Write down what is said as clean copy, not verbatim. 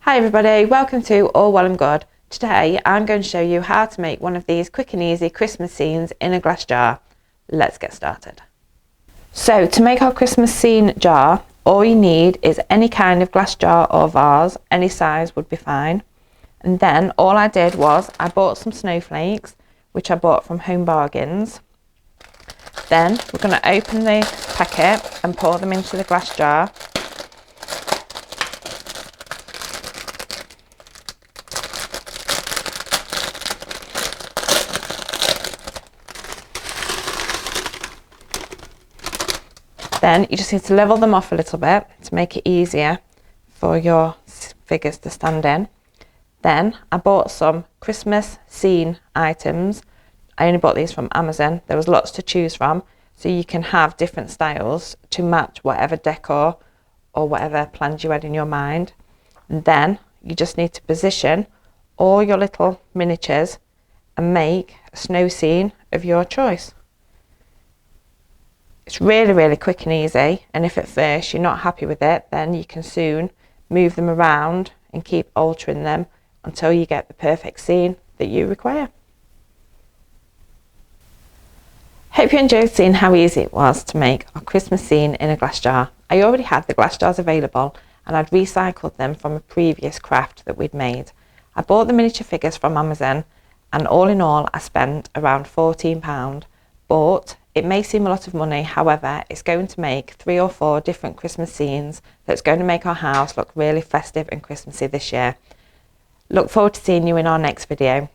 Hi everybody, welcome to All Well and Good. Today I'm going to show you how to make one of these quick and easy Christmas scenes in a glass jar. Let's get started. So to make our Christmas scene jar, all you need is any kind of glass jar or vase, any size would be fine. And then all I did was I bought some snowflakes, which I bought from Home Bargains. Then we're going to open the packet and pour them into the glass jar. Then you just need to level them off a little bit to make it easier for your figures to stand in. Then I bought some Christmas scene items. I only bought these from Amazon. There was lots to choose from, so you can have different styles to match whatever decor or whatever plans you had in your mind. And then you just need to position all your little miniatures and make a snow scene of your choice. It's really quick and easy, and if at first you're not happy with it, then you can soon move them around and keep altering them until you get the perfect scene that you require. Hope you enjoyed seeing how easy it was to make our Christmas scene in a glass jar. I already had the glass jars available and I'd recycled them from a previous craft that we'd made. I bought the miniature figures from Amazon, and all in all I spent around £14, but it may seem a lot of money. However, it's going to make 3 or 4 different Christmas scenes that's going to make our house look really festive and Christmassy this year. Look forward to seeing you in our next video.